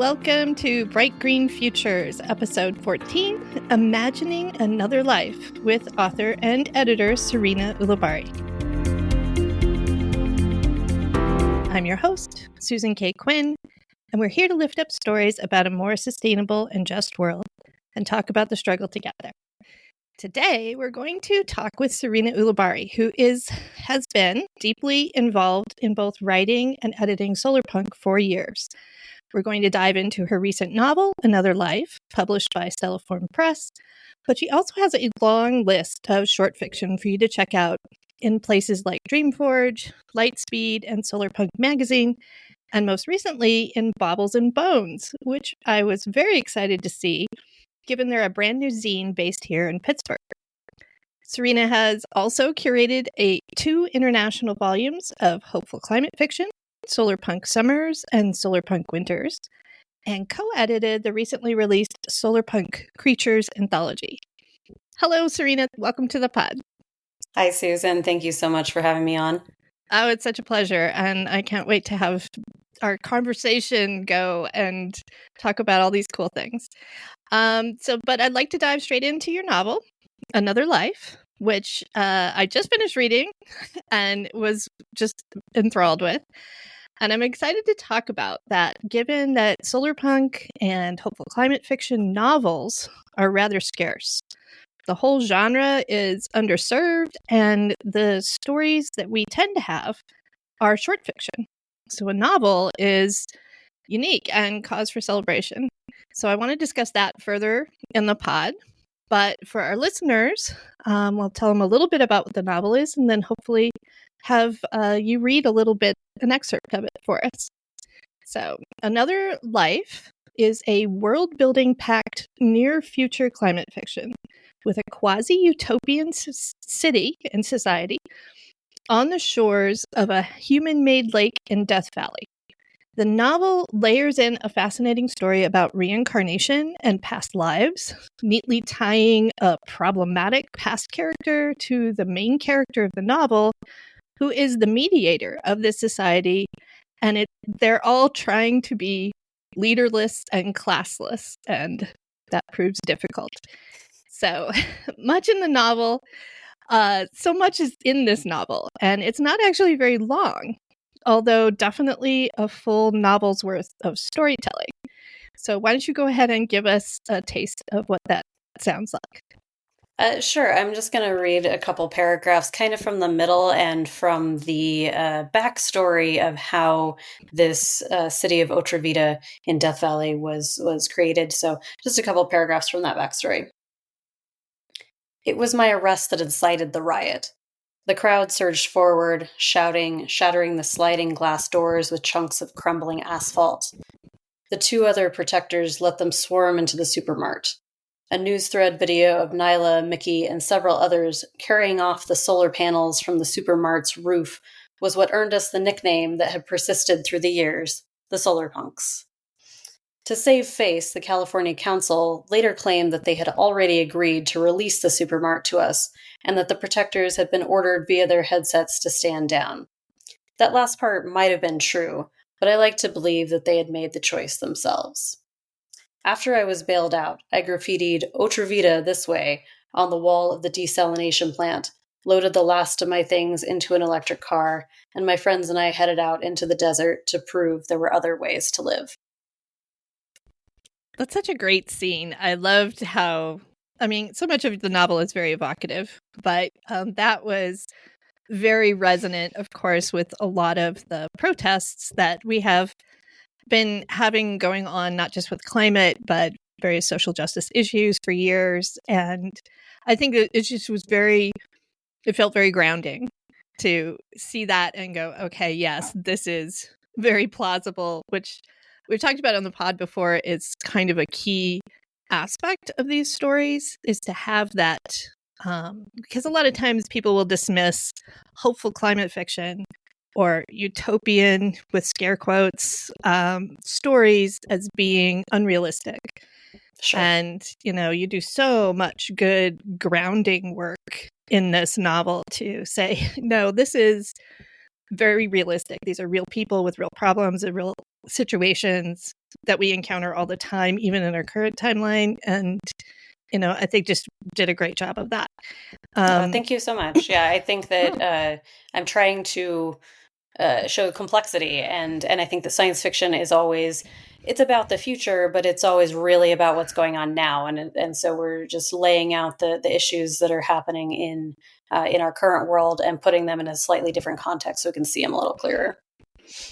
welcome to Bright Green Futures, episode 14, Imagining Another Life, with author and editor Sarena Ulibarri. I'm your host, Susan K. Quinn, and we're here to lift up stories about a more sustainable and just world and talk about the struggle together. Today, we're going to talk with Sarena Ulibarri, who has been deeply involved in both writing and editing solarpunk for years. We're going to dive into her recent novel, Another Life, published by Stelliform Press, but she also has a long list of short fiction for you to check out in places like DreamForge, Lightspeed, and Solarpunk Magazine, and most recently in Baubles and Bones, which I was very excited to see, given they're a brand new zine based here in Pittsburgh. Sarena has also curated two international volumes of hopeful climate fiction, Solarpunk Summers and Solarpunk Winters, and co-edited the recently released Solarpunk Creatures anthology. Hello, Sarena. Welcome to the pod. Hi, Susan. Thank you so much for having me on. Oh, it's such a pleasure, and I can't wait to have our conversation go and talk about all these cool things. But I'd like to dive straight into your novel, Another Life, which I just finished reading and was just enthralled with. And I'm excited to talk about that, given that solarpunk and hopeful climate fiction novels are rather scarce. The whole genre is underserved, and the stories that we tend to have are short fiction. So a novel is unique and cause for celebration. So I want to discuss that further in the pod. But for our listeners, we'll tell them a little bit about what the novel is, and then hopefully have you read a little bit, an excerpt of it for us. So, Another Life is a world-building packed near-future climate fiction with a quasi-utopian city and society on the shores of a human-made lake in Death Valley. The novel layers in a fascinating story about reincarnation and past lives, neatly tying a problematic past character to the main character of the novel, who is the mediator of this society, and they're all trying to be leaderless and classless, and that proves difficult. So much in the novel, so much is in this novel, and it's not actually very long, although definitely a full novel's worth of storytelling. So why don't you go ahead and give us a taste of what that sounds like? Sure. I'm just going to read a couple paragraphs kind of from the middle and from the backstory of how this city of Otravita in Death Valley was created. So just a couple paragraphs from that backstory. It was my arrest that incited the riot. The crowd surged forward, shouting, shattering the sliding glass doors with chunks of crumbling asphalt. The two other protectors let them swarm into the supermart. A news thread video of Nyla, Mickey, and several others carrying off the solar panels from the supermart's roof was what earned us the nickname that had persisted through the years, the Solarpunks. To save face, the California Council later claimed that they had already agreed to release the supermart to us, and that the protectors had been ordered via their headsets to stand down. That last part might have been true, but I like to believe that they had made the choice themselves. After I was bailed out, I graffitied Otravita this way on the wall of the desalination plant, loaded the last of my things into an electric car, and my friends and I headed out into the desert to prove there were other ways to live. That's such a great scene. I loved how, so much of the novel is very evocative, but that was very resonant, of course, with a lot of the protests that we have been having going on, not just with climate, but various social justice issues for years. And I think it just was it felt very grounding to see that and go, okay, yes, this is very plausible, which we've talked about on the pod before. Is kind of a key aspect of these stories, is to have that, because a lot of times people will dismiss hopeful climate fiction or utopian, with scare quotes, stories as being unrealistic. Sure. And, you do so much good grounding work in this novel to say, no, this is very realistic. These are real people with real problems and real situations that we encounter all the time, even in our current timeline. And, I think just did a great job of that. Thank you so much. Yeah, I think that I'm trying to show complexity, and I think that science fiction is always, it's about the future, but it's always really about what's going on now, and so we're just laying out the issues that are happening in our current world and putting them in a slightly different context so we can see them a little clearer.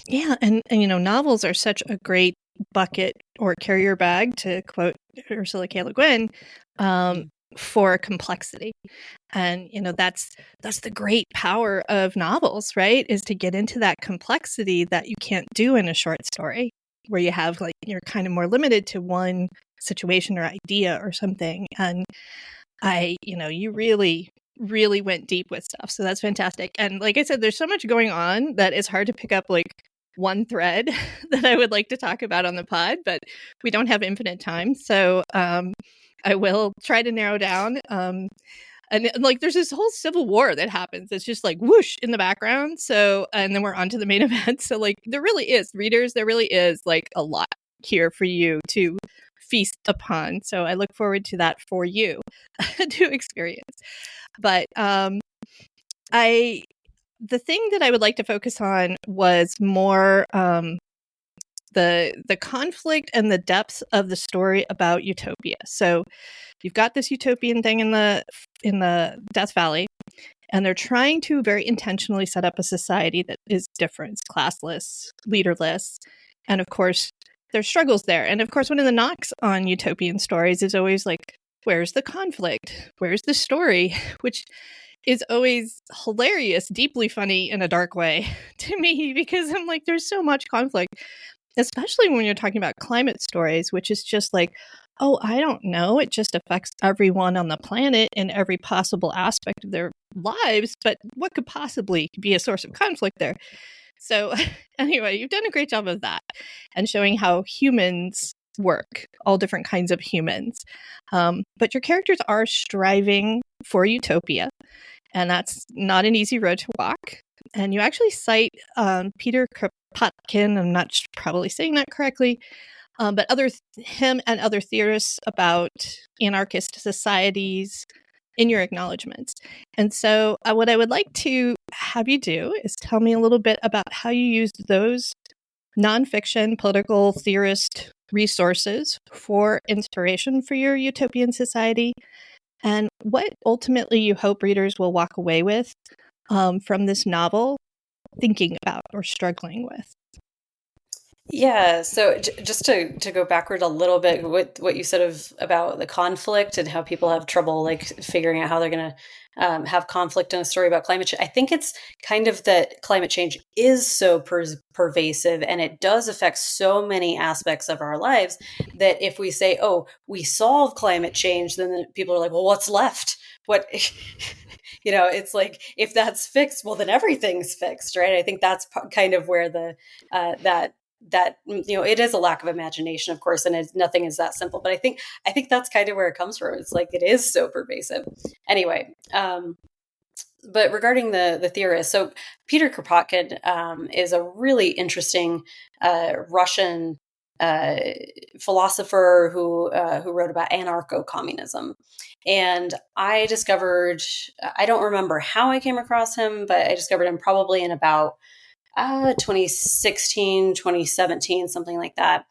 Yeah, and novels are such a great bucket or carrier bag, to quote Ursula K. Le Guin, for complexity. And that's the great power of novels, right? Is to get into that complexity that you can't do in a short story, where you have you're kind of more limited to one situation or idea or something. And you really went deep with stuff, so that's fantastic. And like I said, there's so much going on that it's hard to pick up one thread that I would like to talk about on the pod, but we don't have infinite time, so I will try to narrow down. And there's this whole civil war that happens. It's just whoosh in the background. So, and then we're on to the main event. So there really is, readers, there really is a lot here for you to feast upon. So I look forward to that for you to experience. But the thing that I would like to focus on was more the conflict and the depth of the story about utopia. So you've got this utopian thing in the Death Valley, and they're trying to very intentionally set up a society that is different, classless, leaderless, and of course there's struggles there. And of course, one of the knocks on utopian stories is always where's the conflict? Where's the story? Which is always hilarious, deeply funny in a dark way to me, because I'm there's so much conflict, especially when you're talking about climate stories, which is just oh, I don't know. It just affects everyone on the planet in every possible aspect of their lives. But what could possibly be a source of conflict there? So anyway, you've done a great job of that and showing how humans work, all different kinds of humans. But your characters are striving for utopia, and that's not an easy road to walk. And you actually cite Peter Kropotkin, I'm not probably saying that correctly, but him and other theorists about anarchist societies in your acknowledgments. And so what I would like to have you do is tell me a little bit about how you used those nonfiction political theorist resources for inspiration for your utopian society, and what ultimately you hope readers will walk away with from this novel thinking about or struggling with. Yeah, so just to go backward a little bit, what you said about the conflict and how people have trouble figuring out how they're going to have conflict in a story about climate change. I think it's kind of that climate change is so pervasive, and it does affect so many aspects of our lives, that if we say, oh, we solve climate change, then people are like, well, what's left? What it's if that's fixed, well, then everything's fixed, right? I think that's kind of where the that it is a lack of imagination, of course, and nothing is that simple. But I think that's kind of where it comes from. It's it is so pervasive. Anyway, but regarding the theorist, so Peter Kropotkin is a really interesting Russian philosopher who wrote about anarcho-communism. And I don't remember how I came across him, but I discovered him probably in about 2016, 2017, something like that.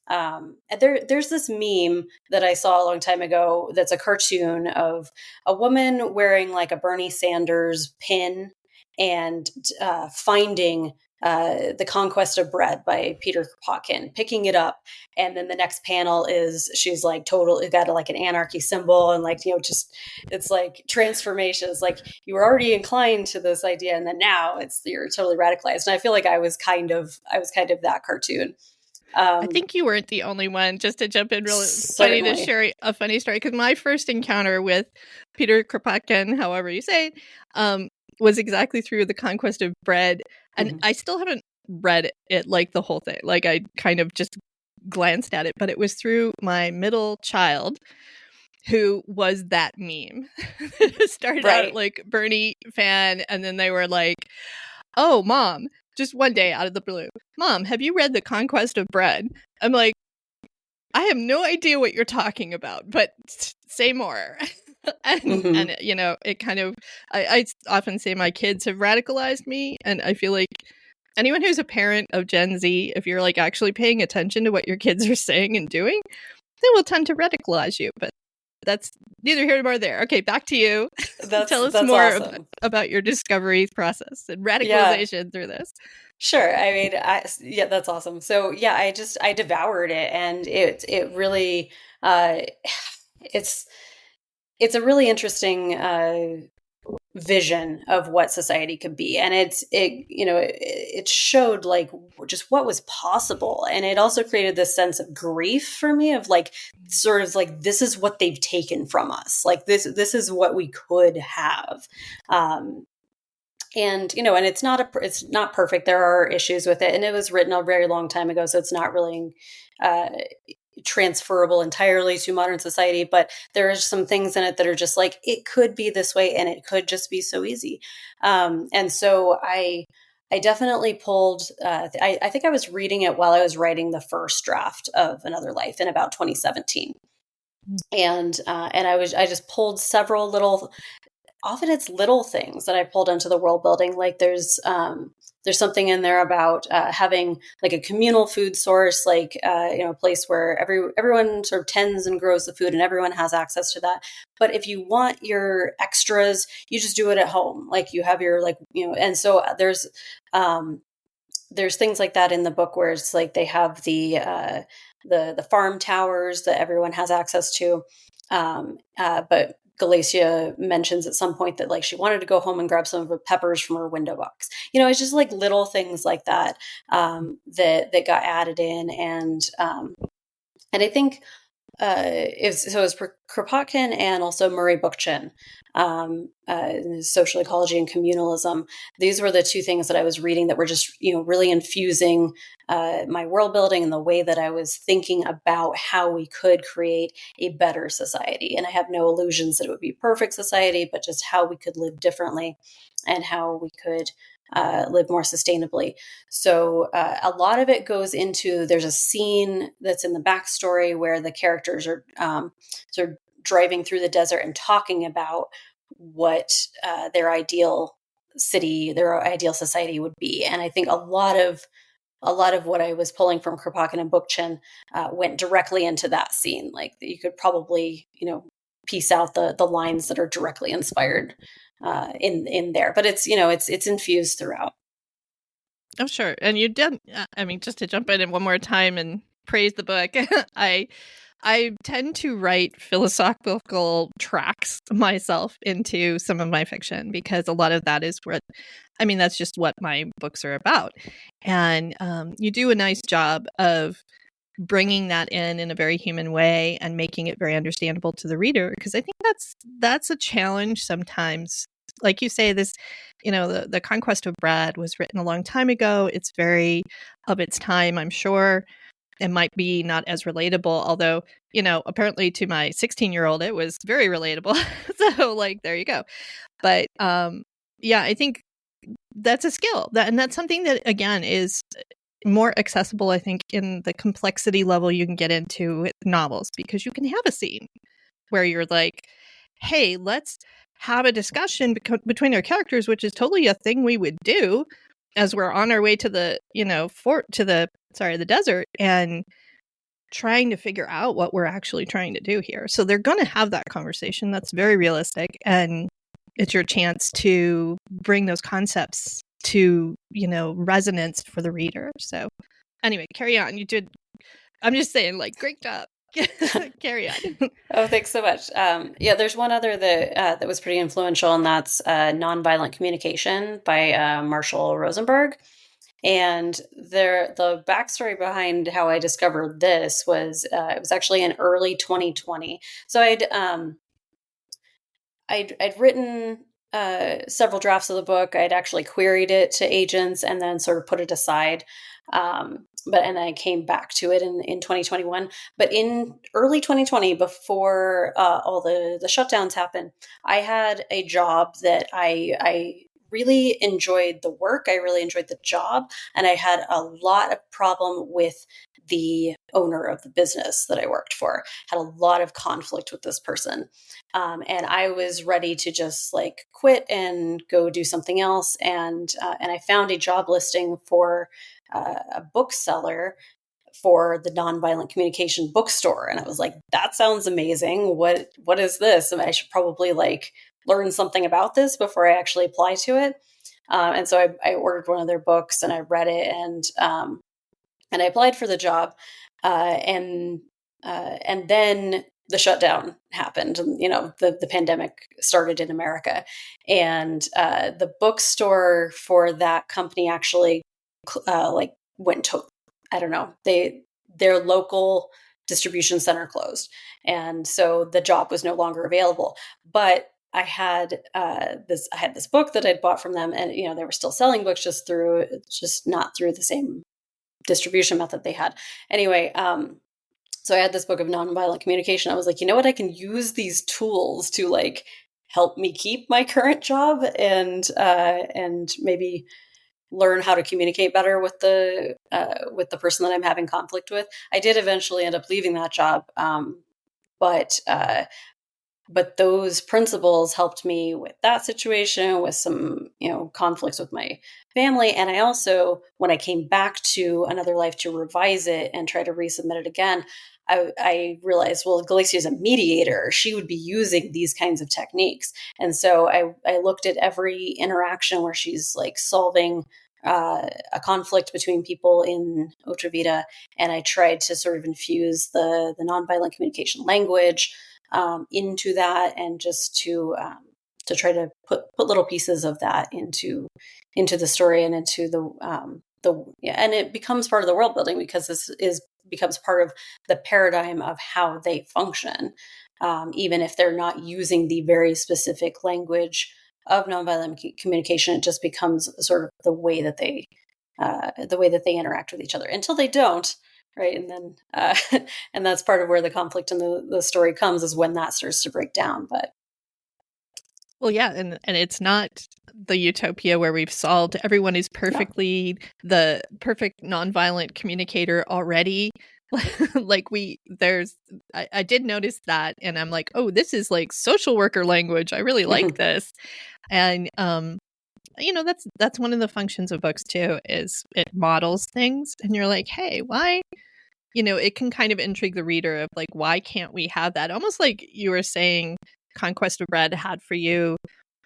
There's this meme that I saw a long time ago that's a cartoon of a woman wearing a Bernie Sanders pin and finding The Conquest of Bread by Peter Kropotkin, picking it up. And then the next panel is she's totally got an anarchy symbol, and just it's transformation. It's you were already inclined to this idea, and then now you're totally radicalized. And I feel I was kind of that cartoon. I think you weren't the only one. Just to jump in, really certainly. funny to share a funny story, because my first encounter with Peter Kropotkin, however you say it, was exactly through The Conquest of Bread, and I still haven't read it the whole thing. I kind of just glanced at it, but it was through my middle child, who was that meme. Started out Bernie fan, and then they were oh, Mom, just one day out of the blue, Mom, have you read The Conquest of Bread? I'm like, I have no idea what you're talking about, but say more. And it kind of, I often say my kids have radicalized me, and I feel like anyone who's a parent of Gen Z, if you're like actually paying attention to what your kids are saying and doing, they will tend to radicalize you. But that's neither here nor there. Okay, back to you. Tell us more awesome. about your discovery process and radicalization through this. Sure. I mean, that's awesome. So yeah, I devoured it, and it really, it's a really interesting vision of what society could be, and it showed like just what was possible, and it also created this sense of grief for me of like sort of like this is what they've taken from us, like this is what we could have. And and it's not perfect. There are issues with it, and it was written a very long time ago, so it's not really transferable entirely to modern society. But there are some things in it that are just like it could be this way, and it could just be so easy. And so I definitely pulled. I think I was reading it while I was writing the first draft of Another Life in about 2017, and I just pulled several little. Often it's little things that I pulled into the world building. Like there's something in there about having like a communal food source, like a place where everyone sort of tends and grows the food, and everyone has access to that. But if you want your extras, you just do it at home. Like you have your and so there's things like that in the book where it's like they have the farm towers that everyone has access to, but Galacia mentions at some point that like she wanted to go home and grab some of the peppers from her window box. It's just like little things like that that got added in, and I think it was Kropotkin and also Murray Bookchin, social ecology and communalism. These were the two things that I was reading that were just really infusing my world building and the way that I was thinking about how we could create a better society. And I have no illusions that it would be perfect society, but just how we could live differently and how we could live more sustainably. So a lot of it goes into, there's a scene that's in the backstory where the characters are sort of driving through the desert and talking about what their ideal city, their ideal society would be. And I think a lot of what I was pulling from Kropotkin and Bookchin went directly into that scene. Like you could probably, piece out the lines that are directly inspired in there, but it's infused throughout. Oh, sure. And you did, I mean, just to jump in one more time and praise the book, I tend to write philosophical tracks myself into some of my fiction, because a lot of that is that's just what my books are about. And you do a nice job of bringing that in a very human way and making it very understandable to the reader, because I think that's a challenge sometimes. Like you say, this, the Conquest of Bread was written a long time ago. It's very of its time, I'm sure. It might be not as relatable, although, apparently to my 16-year-old, it was very relatable. So like, there you go. But yeah, I think that's a skill and that's something that, again, is more accessible, I think, in the complexity level you can get into with novels, because you can have a scene where you're like, hey, let's have a discussion between our characters, which is totally a thing we would do as we're on our way to the, the desert, and trying to figure out what we're actually trying to do here. So they're going to have that conversation. That's very realistic. And it's your chance to bring those concepts to, resonance for the reader. So anyway, carry on. You did. I'm just saying, like, great job. Carry on. Oh, thanks so much. There's one other that was pretty influential, and that's Nonviolent Communication by Marshall Rosenberg. And the backstory behind how I discovered this was it was actually in early 2020. So I'd written several drafts of the book. I'd actually queried it to agents and then sort of put it aside. And I came back to it in 2021. But in early 2020, before all the shutdowns happened, I had a job that I really enjoyed the work. I really enjoyed the job. And I had a lot of problem with the owner of the business that I worked for. Had a lot of conflict with this person. And I was ready to just like quit and go do something else. And I found a job listing for a bookseller for the nonviolent communication bookstore. And I was like, that sounds amazing. What is this? I should probably like learn something about this before I actually apply to it. And so I ordered one of their books and I read it, and I applied for the job. And then the shutdown happened. And, the pandemic started in America, and the bookstore for that company actually went to, I don't know, their local distribution center closed, and so the job was no longer available. But I had this book that I'd bought from them, and they were still selling books, just not through the same distribution method they had. Anyway, so I had this book of nonviolent communication. I was like, you know what, I can use these tools to like help me keep my current job and maybe learn how to communicate better with the person that I'm having conflict with. I did eventually end up leaving that job, but those principles helped me with that situation, with some conflicts with my family. And I also, when I came back to Another Life to revise it and try to resubmit it again, I realized, well, Galicia is a mediator. She would be using these kinds of techniques. And so I looked at every interaction where she's like solving a conflict between people in Otra Vida, and I tried to sort of infuse the nonviolent communication language into that, and just to try to put little pieces of that into the story and into and it becomes part of the world building, because this becomes part of the paradigm of how they function, even if they're not using the very specific language of nonviolent communication. It just becomes sort of the way that they interact with each other, until they don't. Right. And then, and that's part of where the conflict in the story comes, is when that starts to break down. But. Well, yeah. And it's not the utopia where we've solved, everyone is perfectly the perfect nonviolent communicator already. Like I did notice that, and I'm like, oh, this is like social worker language. I really like this. And, that's one of the functions of books too, is it models things, and you're like, hey, why? It can kind of intrigue the reader of like, why can't we have that? Almost like you were saying Conquest of Bread had for you,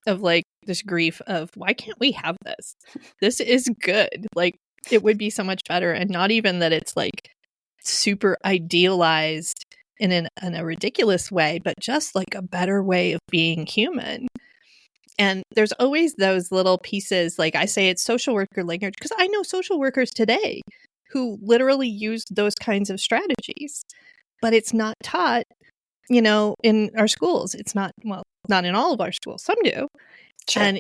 of like this grief of, why can't we have this? This is good. Like, it would be so much better. And not even that it's like super idealized in a ridiculous way, but just like a better way of being human. And there's always those little pieces, like I say, it's social worker language, because I know social workers today who literally use those kinds of strategies, but it's not taught, in our schools. It's not, well, not in all of our schools. Some do. Sure. And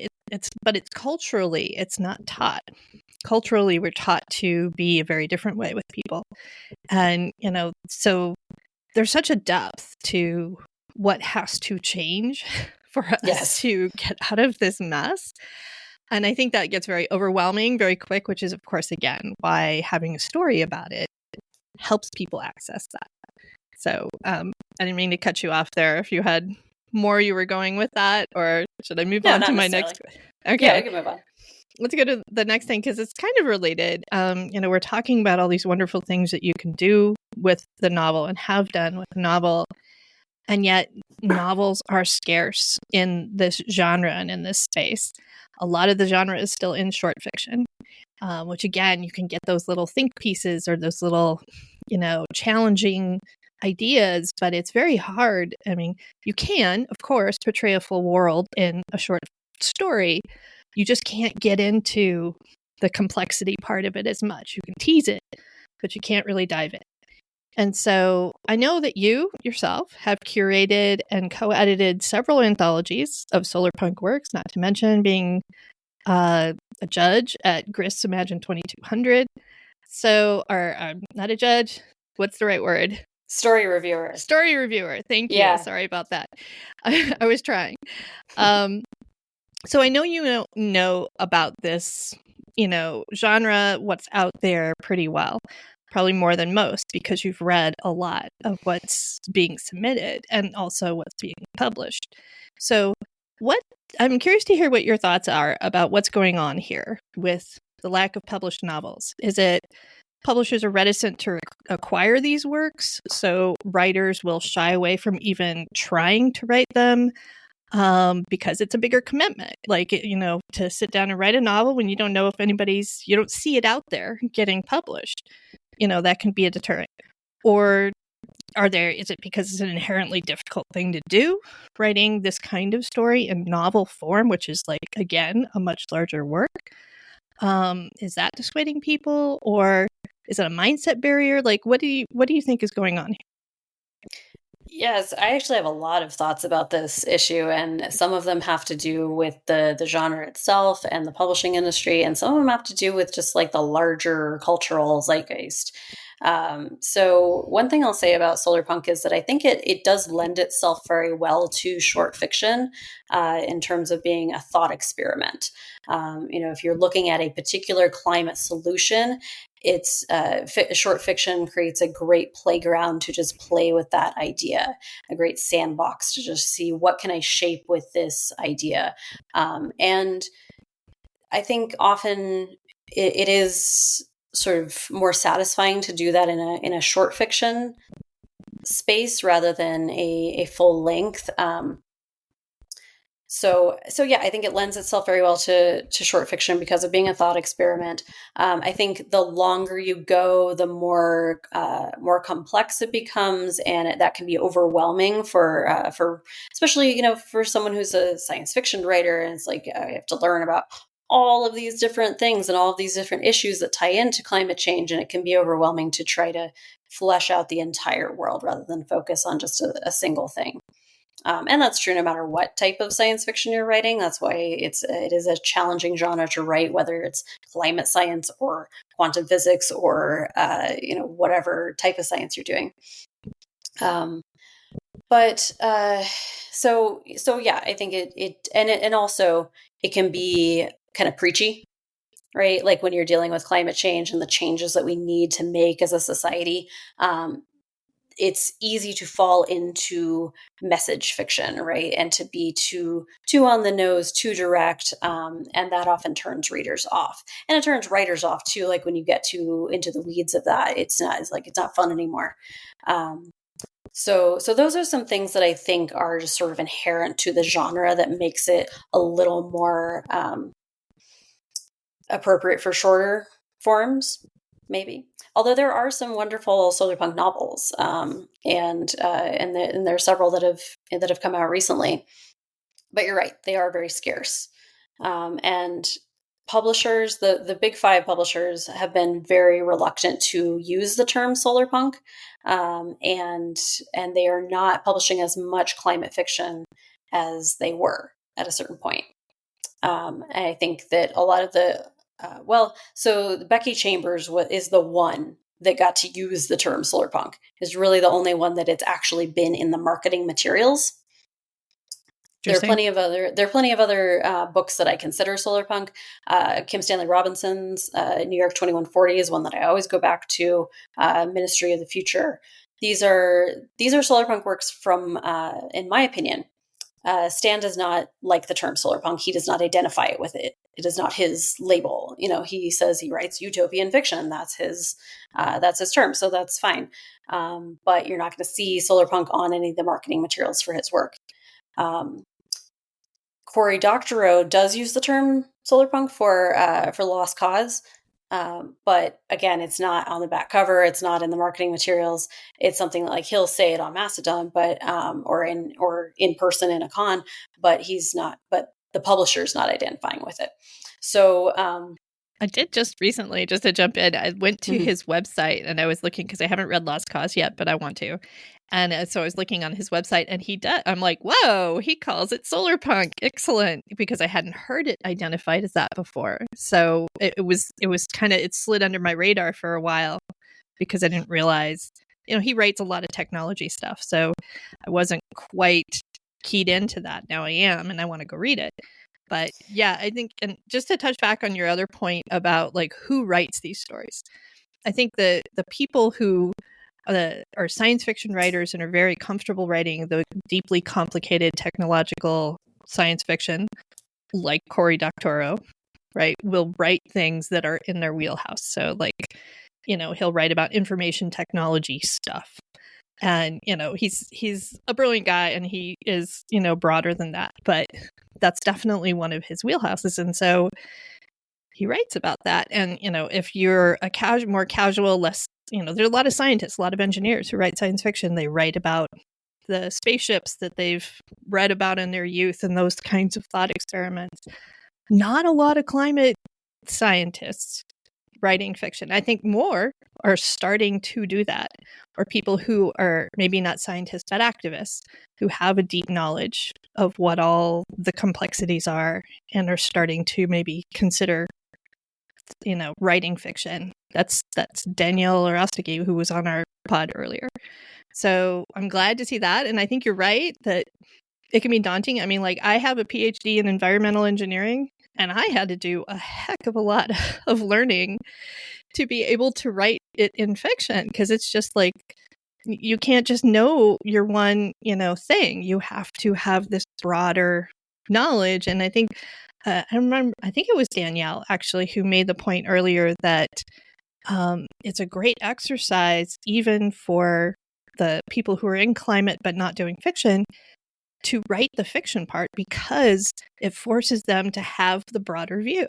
but it's culturally, it's not taught. Culturally, we're taught to be a very different way with people. And, so there's such a depth to what has to change for us to get out of this mess. And I think that gets very overwhelming very quick, which is, of course, again, why having a story about it helps people access that. So I didn't mean to cut you off there. If you had more you were going with that, or should I move on to my next? Okay. Yeah, we can move on. Let's go to the next thing, because it's kind of related. We're talking about all these wonderful things that you can do with the novel and have done with the novel. And yet novels are scarce in this genre and in this space. A lot of the genre is still in short fiction, which again, you can get those little think pieces or those little, challenging ideas, but it's very hard. I mean, you can, of course, portray a full world in a short story. You just can't get into the complexity part of it as much. You can tease it, but you can't really dive in. And so I know that you yourself have curated and co-edited several anthologies of solar punk works, not to mention being a judge at Grist's Imagine 2200. So, or not a judge, what's the right word? Story reviewer. Story reviewer. Thank you. Yeah. Sorry about that. I was trying. So I know you know about this, genre, what's out there pretty well, probably more than most because you've read a lot of what's being submitted and also what's being published. So I'm curious to hear what your thoughts are about what's going on here with the lack of published novels. Is it publishers are reticent to acquire these works, so writers will shy away from even trying to write them? Because it's a bigger commitment, like, to sit down and write a novel when you don't know if you don't see it out there getting published, that can be a deterrent. Or is it because it's an inherently difficult thing to do, writing this kind of story in novel form, which is like, again, a much larger work? Is that dissuading people, or is it a mindset barrier? Like, what do you think is going on here? Yes, I actually have a lot of thoughts about this issue, and some of them have to do with the genre itself and the publishing industry, and some of them have to do with just like the larger cultural zeitgeist. So one thing I'll say about solar punk is that I think it does lend itself very well to short fiction in terms of being a thought experiment. If you're looking at a particular climate solution, it's short fiction creates a great playground to just play with that idea, a great sandbox to just see what can I shape with this idea. And I think often it is sort of more satisfying to do that in a short fiction space rather than a full length. So yeah, I think it lends itself very well to short fiction because of being a thought experiment. I think the longer you go, the more complex it becomes, and that can be overwhelming for especially for someone who's a science fiction writer, and it's like you have to learn about all of these different things and all of these different issues that tie into climate change, and it can be overwhelming to try to flesh out the entire world rather than focus on just a single thing. And that's true no matter what type of science fiction you're writing. That's why it is a challenging genre to write, whether it's climate science or quantum physics or whatever type of science you're doing. So yeah, I think it also it can be kind of preachy, right? Like when you're dealing with climate change and the changes that we need to make as a society. It's easy to fall into message fiction, right? And to be too on the nose, too direct, and that often turns readers off. And it turns writers off too. Like when you get into the weeds of that, it's not fun anymore. So those are some things that I think are just sort of inherent to the genre that makes it a little more appropriate for shorter forms, maybe. Although there are some wonderful solar punk novels, and there are several that have come out recently. But you're right; they are very scarce. And publishers, the big five publishers, have been very reluctant to use the term solar punk, and they are not publishing as much climate fiction as they were at a certain point. And I think that a lot of so Becky Chambers is the one that got to use the term solar punk. Is really the only one that it's actually been in the marketing materials. There are plenty of other books that I consider solar punk. Kim Stanley Robinson's New York 2140 is one that I always go back to. Ministry of the Future. These are solar punk works from, in my opinion. Stan does not like the term solar punk. He does not identify it with it. It is not his label. He says he writes utopian fiction. That's his term. So that's fine. But you're not going to see solar punk on any of the marketing materials for his work. Cory Doctorow does use the term solar punk for Lost Cause. But again, it's not on the back cover. It's not in the marketing materials. It's something like he'll say it on Mastodon, but or in person in a con, but he's not. But the publisher's not identifying with it. So I did just recently, just to jump in, I went to his website and I was looking because I haven't read Lost Cause yet, but I want to. And so I was looking on his website and he does. I'm like, whoa, he calls it solar punk. Excellent. Because I hadn't heard it identified as that before. So it was kind of, it slid under my radar for a while because I didn't realize, he writes a lot of technology stuff. So I wasn't quite keyed into that. Now I am, and I want to go read it. But yeah, I think, and just to touch back on your other point about like who writes these stories, I think the people who are science fiction writers and are very comfortable writing the deeply complicated technological science fiction, like Cory Doctorow, right, will write things that are in their wheelhouse. So like, he'll write about information technology stuff. And, he's a brilliant guy, and he is, broader than that. But that's definitely one of his wheelhouses. And so he writes about that. And, if you're a more casual, less, there are a lot of scientists, a lot of engineers who write science fiction. They write about the spaceships that they've read about in their youth and those kinds of thought experiments. Not a lot of climate scientists writing fiction. I think more are starting to do that, or people who are maybe not scientists but activists who have a deep knowledge of what all the complexities are and are starting to maybe consider writing fiction. That's Danielle Orostegui, who was on our pod earlier. So I'm glad to see that, and I think you're right that it can be daunting. I mean, like, I have a PhD in environmental engineering, and I had to do a heck of a lot of learning to be able to write it in fiction, because it's just like, you can't just know your one, thing. You have to have this broader knowledge. And I think, I think it was Danielle actually who made the point earlier that it's a great exercise, even for the people who are in climate but not doing fiction, to write the fiction part, because it forces them to have the broader view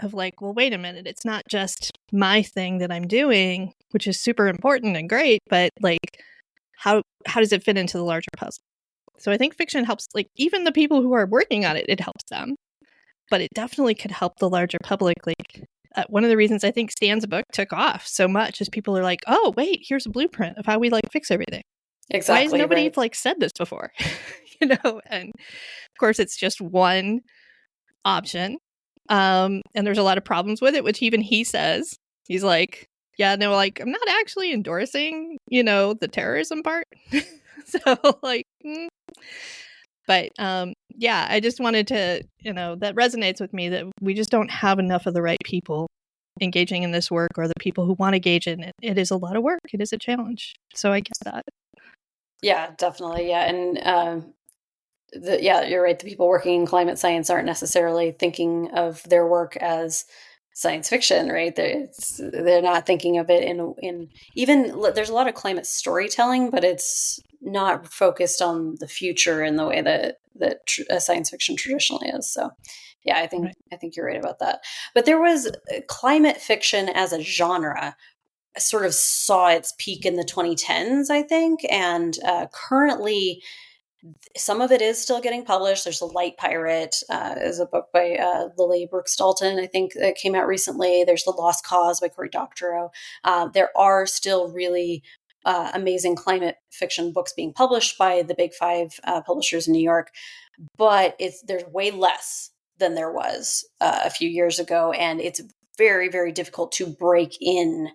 of like, well, wait a minute, it's not just my thing that I'm doing, which is super important and great, but like, how does it fit into the larger puzzle? So I think fiction helps, like, even the people who are working on it, it helps them, but it definitely could help the larger public. Like, one of the reasons I think Stan's book took off so much is people are like, oh, wait, here's a blueprint of how we like fix everything. Exactly. Why has nobody right. like said this before? And of course it's just one option. And there's a lot of problems with it, which even he says. He's like, yeah, no, like, I'm not actually endorsing, the terrorism part. So like, but yeah, I just wanted to, that resonates with me, that we just don't have enough of the right people engaging in this work, or the people who want to engage in it. It is a lot of work. It is a challenge. So I get that. Yeah, definitely. Yeah. And you're right. The people working in climate science aren't necessarily thinking of their work as science fiction, right? They're not thinking of it in even, there's a lot of climate storytelling, but it's not focused on the future in the way that science fiction traditionally is. So yeah, I think you're right about that. But there was climate fiction as a genre sort of saw its peak in the 2010s, I think. And currently, some of it is still getting published. There's The Light Pirate, is a book by Lily Brooks Dalton, I think, that came out recently. There's The Lost Cause by Cory Doctorow. There are still really amazing climate fiction books being published by the big five publishers in New York, but there's way less than there was a few years ago, and it's very, very difficult to break in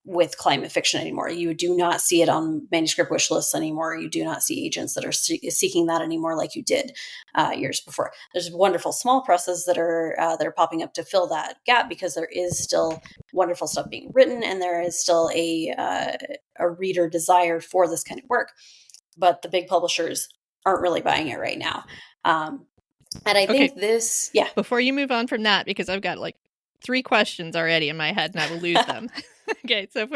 with climate fiction anymore. You do not see it on manuscript wish lists anymore. You do not see agents that are seeking that anymore like you did years before. There's wonderful small presses that are popping up to fill that gap, because there is still wonderful stuff being written, and there is still a reader desire for this kind of work. But the big publishers aren't really buying it right now. And I think this, yeah. Before you move on from that, because I've got like 3 questions already in my head and I will lose them. Okay, so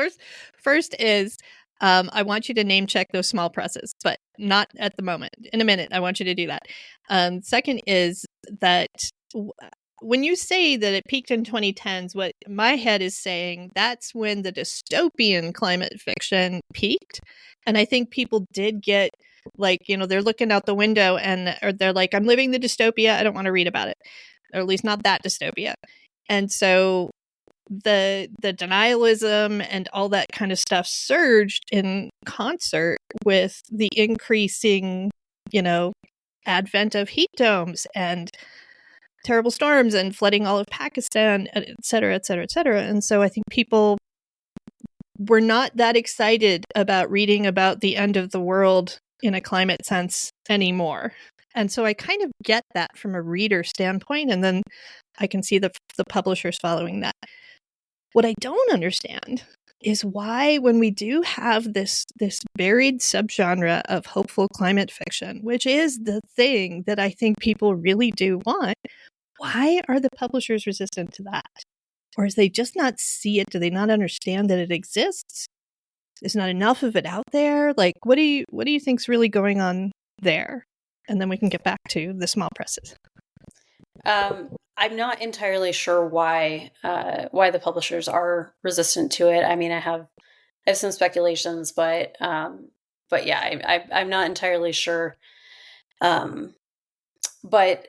first is, I want you to name check those small presses, but not at the moment. In a minute, I want you to do that. Second is that when you say that it peaked in 2010s, what my head is saying, that's when the dystopian climate fiction peaked. And I think people did get, like, they're looking out the window or they're like, I'm living the dystopia, I don't want to read about it. Or at least not that dystopia. And so the denialism and all that kind of stuff surged in concert with the increasing, advent of heat domes and terrible storms and flooding all of Pakistan, et cetera, et cetera, et cetera. And so I think people were not that excited about reading about the end of the world in a climate sense anymore. And so I kind of get that from a reader standpoint, and then I can see the publishers following that. What I don't understand is why, when we do have this buried subgenre of hopeful climate fiction, which is the thing that I think people really do want, why are the publishers resistant to that? Or is they just not see it? Do they not understand that it exists? There's not enough of it out there? Like, what do you think's really going on there? And then we can get back to the small presses. I'm not entirely sure why the publishers are resistant to it. I mean, I have some speculations, but yeah, I'm not entirely sure. But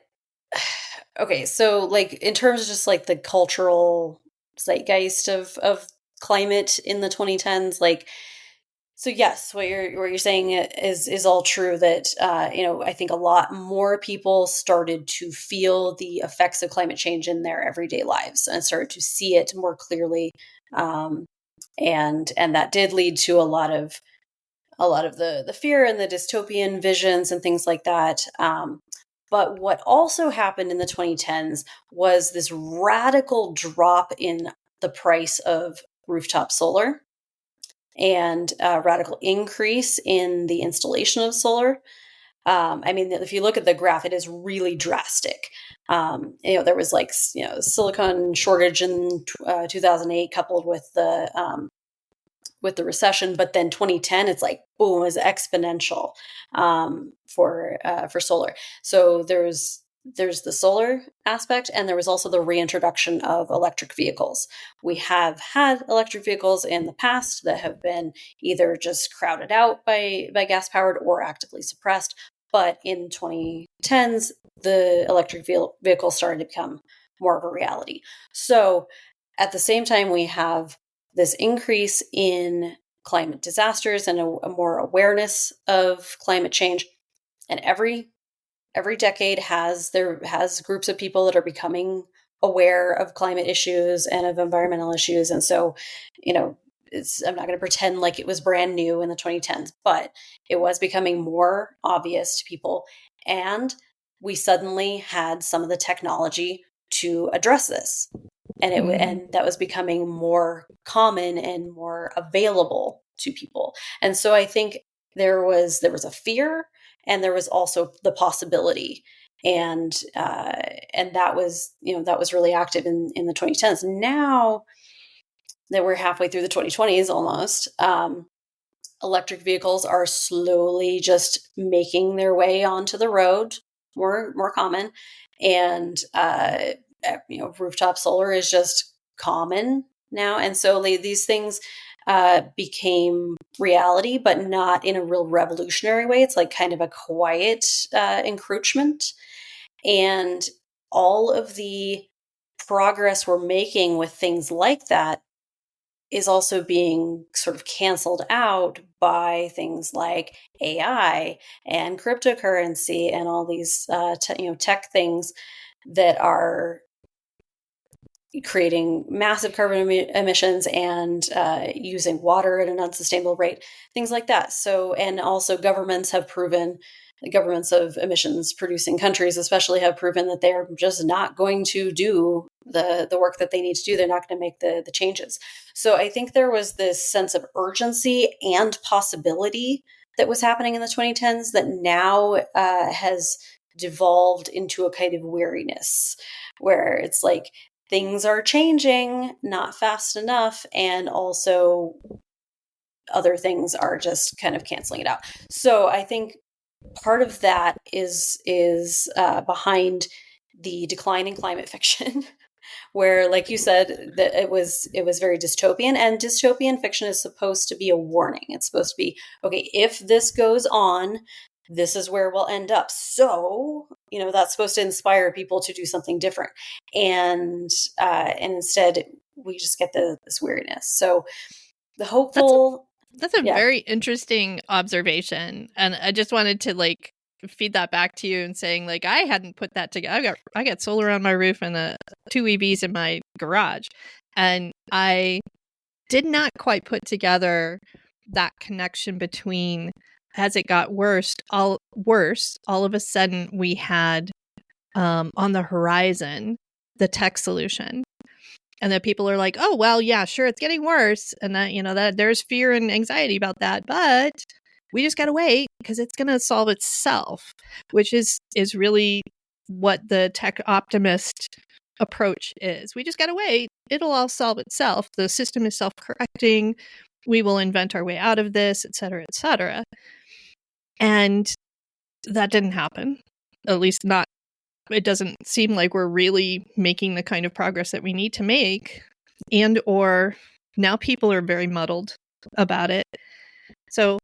okay, so like in terms of just like the cultural zeitgeist of climate in the 2010s, like, so yes, what you're saying is all true. That I think a lot more people started to feel the effects of climate change in their everyday lives and started to see it more clearly, and that did lead to a lot of the fear and the dystopian visions and things like that. But what also happened in the 2010s was this radical drop in the price of rooftop solar, and a radical increase in the installation of solar. I mean, if you look at the graph, it is really drastic. There was silicon shortage in 2008, coupled with the recession, but then 2010, it's like boom, is exponential for solar. So there's the solar aspect, and there was also the reintroduction of electric vehicles. We have had electric vehicles in the past that have been either just crowded out by gas powered or actively suppressed. But in 2010s, the electric vehicles started to become more of a reality. So at the same time, we have this increase in climate disasters and a more awareness of climate change. And every decade has groups of people that are becoming aware of climate issues and of environmental issues. And so, I'm not going to pretend like it was brand new in the 2010s, but it was becoming more obvious to people. And we suddenly had some of the technology to address this. And and that was becoming more common and more available to people. And so I think there was a fear, and there was also the possibility, and that was really active in the 2010s. Now that we're halfway through the 2020s almost, electric vehicles are slowly just making their way onto the road, more common, and rooftop solar is just common now. And so these things became reality, but not in a real revolutionary way. It's like kind of a quiet encroachment. And all of the progress we're making with things like that is also being sort of canceled out by things like AI and cryptocurrency and all these tech things that are creating massive carbon emissions and using water at an unsustainable rate, things like that. So, and also governments of emissions producing countries especially have proven that they're just not going to do the work that they need to do. They're not going to make the changes. So I think there was this sense of urgency and possibility that was happening in the 2010s that now has devolved into a kind of weariness, where it's like things are changing, not fast enough, and also other things are just kind of canceling it out. So I think part of that is behind the decline in climate fiction, where, like you said, that it was very dystopian, and dystopian fiction is supposed to be a warning. It's supposed to be, okay, if this goes on, this is where we'll end up. So, that's supposed to inspire people to do something different. And instead we just get this weariness. So the hopeful... That's a very interesting observation. And I just wanted to feed that back to you and saying, I hadn't put that together. I got solar on my roof and 2 EVs in my garage. And I did not quite put together that connection between as it got worse, all of a sudden we had on the horizon the tech solution. And that people are like, oh, well, yeah, sure, it's getting worse. And that, that there's fear and anxiety about that. But we just got to wait because it's going to solve itself, which is really what the tech optimist approach is. We just got to wait. It'll all solve itself. The system is self-correcting. We will invent our way out of this, et cetera, et cetera. And that didn't happen, at least not. It doesn't seem like we're really making the kind of progress that we need to make, and or now people are very muddled about it. So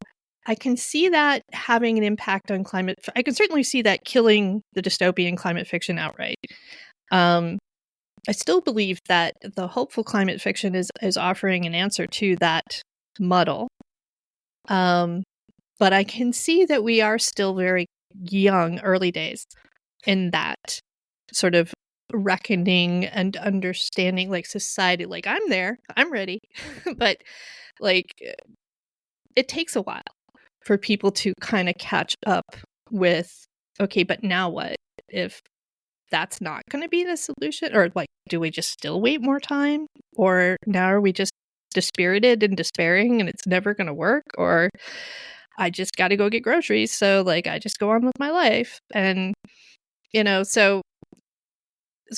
I can see that having an impact on climate. I can certainly see that killing the dystopian climate fiction outright. I still believe that the hopeful climate fiction is offering an answer to that muddle. But I can see that we are still very young, early days in that sort of reckoning and understanding, like society, like I'm there, I'm ready. But like it takes a while for people to kind of catch up with, okay, but now what if that's not going to be the solution? Or like, do we just still wait more time? Or now are we just dispirited and despairing and it's never going to work? Or I just got to go get groceries, so like I just go on with my life. And so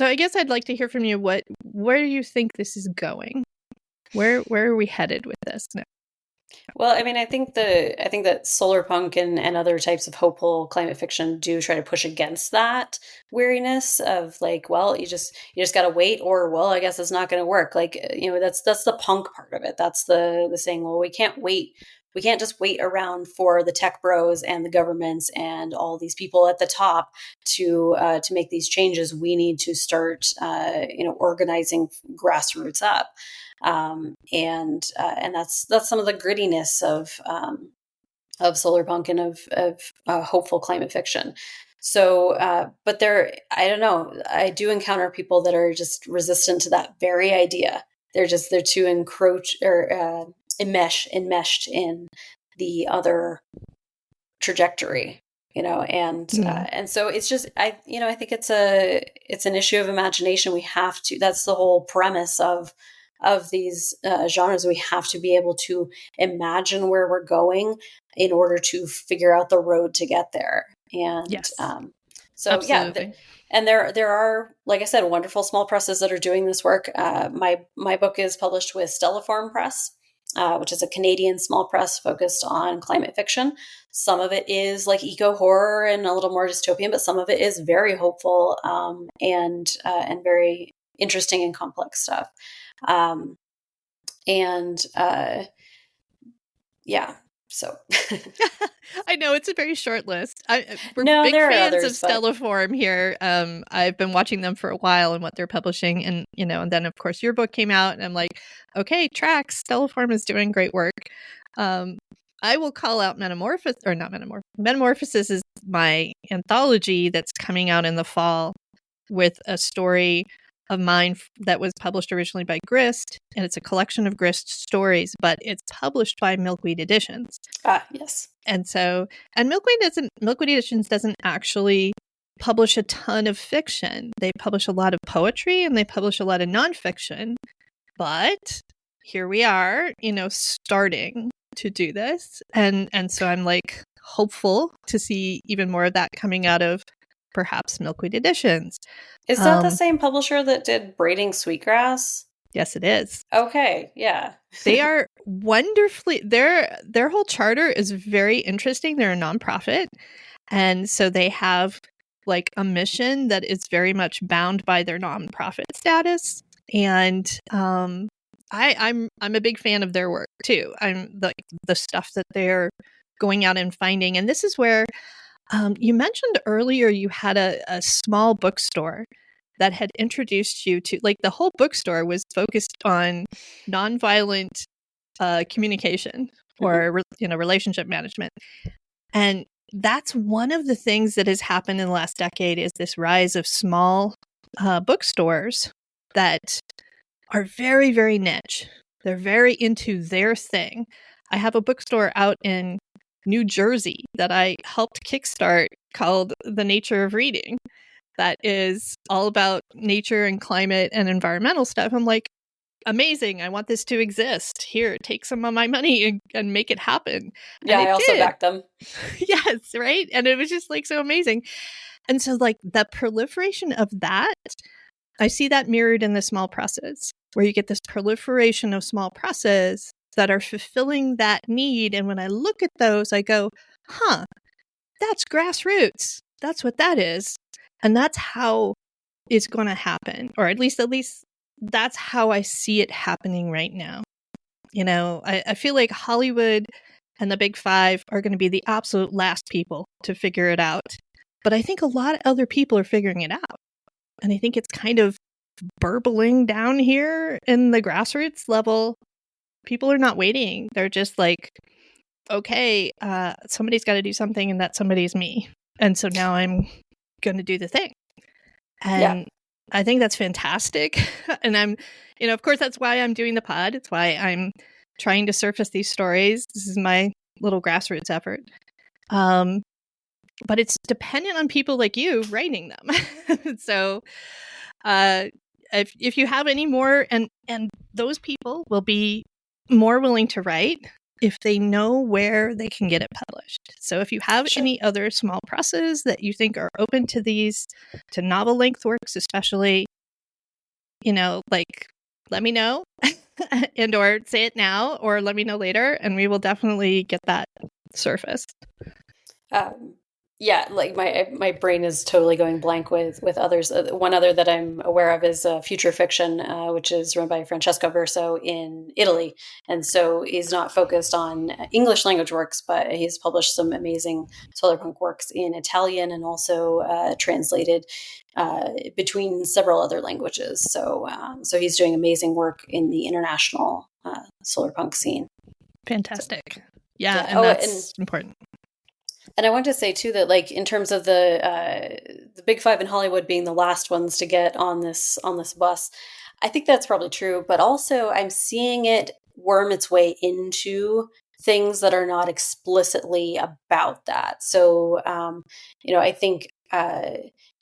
I guess I'd like to hear from you where do you think this is going? Where are we headed with this now? Well, I mean, I think that solar punk and other types of hopeful climate fiction do try to push against that weariness of like, well, you just got to wait, or well, I guess it's not going to work. Like, that's the punk part of it. That's the saying, well, we can't wait. We can't just wait around for the tech bros and the governments and all these people at the top to make these changes. We need to start, organizing grassroots up. And that's some of the grittiness of solar punk and of hopeful climate fiction. So, but I don't know, I do encounter people that are just resistant to that very idea. They're too enmeshed in the other trajectory, and so it's just, I think it's an issue of imagination. That's the whole premise of these genres. We have to be able to imagine where we're going in order to figure out the road to get there. And yes. So absolutely. Yeah, and there are, like I said, wonderful small presses that are doing this work. My book is published with Stelliform Press, which is a Canadian small press focused on climate fiction. Some of it is like eco horror and a little more dystopian, but some of it is very hopeful and very interesting and complex stuff. Yeah. So I know it's a very short list. We're no, big there fans are others, of Stelliform here. I've been watching them for a while and what they're publishing, and and then of course your book came out, and I'm like, okay, tracks. Stelliform is doing great work. I will call out Metamorphosis is my anthology that's coming out in the fall with a story of mine that was published originally by Grist, and it's a collection of Grist stories, but it's published by Milkweed Editions. Yes. And Milkweed Editions doesn't actually publish a ton of fiction. They publish a lot of poetry and they publish a lot of nonfiction. But here we are, starting to do this. And so I'm like hopeful to see even more of that coming out of perhaps Milkweed Editions. Is that the same publisher that did Braiding Sweetgrass? Yes, it is. Okay, yeah. They are wonderfully, their whole charter is very interesting. They're a nonprofit. And so they have like a mission that is very much bound by their nonprofit status. And I'm a big fan of their work too. I'm the stuff that they're going out and finding. And this is where you mentioned earlier you had a small bookstore that had introduced you to, like, the whole bookstore was focused on nonviolent communication or relationship management. And that's one of the things that has happened in the last decade is this rise of small bookstores that are very, very niche. They're very into their thing. I have a bookstore out in New Jersey that I helped kickstart called The Nature of Reading, that is all about nature and climate and environmental stuff. I'm like, amazing. I want this to exist. Here, take some of my money and make it happen. Yeah, And it I also did. backed them. Yes, right? And it was just like so amazing. And so like the proliferation of that, I see that mirrored in the small presses, where you get this proliferation of small presses that are fulfilling that need. And when I look at those, I go, huh, that's grassroots. That's what that is. And that's how it's going to happen. Or at least that's how I see it happening right now. You know, I feel like Hollywood and the big five are going to be the absolute last people to figure it out. But I think a lot of other people are figuring it out. And I think it's kind of burbling down here in the grassroots level. People are not waiting. They're just like, okay, somebody's got to do something, and that somebody's me. And so now I'm going to do the thing. And I think that's fantastic. And I'm, of course, that's why I'm doing the pod. It's why I'm trying to surface these stories. This is my little grassroots effort. But it's dependent on people like you writing them. So if you have any more, and those people will be more willing to write if they know where they can get it published. So if you have any other small presses that you think are open to these, to novel length works especially, like, let me know and or say it now or let me know later, and we will definitely get that surfaced. Yeah, like my brain is totally going blank with others. One other that I'm aware of is Future Fiction, which is run by Francesco Verso in Italy. And so he's not focused on English language works, but he's published some amazing solarpunk works in Italian and also translated between several other languages. So he's doing amazing work in the international solarpunk scene. Fantastic. So, yeah, and that's important. And I want to say too that, like, in terms of the big five in Hollywood being the last ones to get on this bus, I think that's probably true. But also, I'm seeing it worm its way into things that are not explicitly about that. So, I think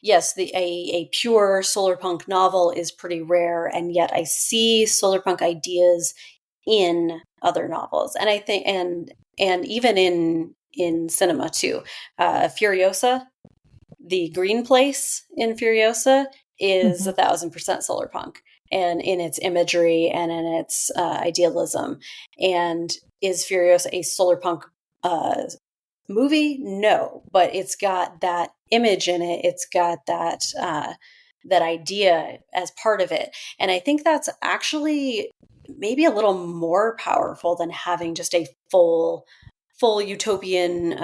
yes, a pure solarpunk novel is pretty rare, and yet I see solarpunk ideas in other novels, and I think and even in cinema too. Furiosa, the green place in Furiosa is 1,000% solarpunk, and in its imagery and in its idealism. And is Furiosa a solarpunk movie? No, but it's got that image in it. It's got that that idea as part of it, and I think that's actually maybe a little more powerful than having just a full utopian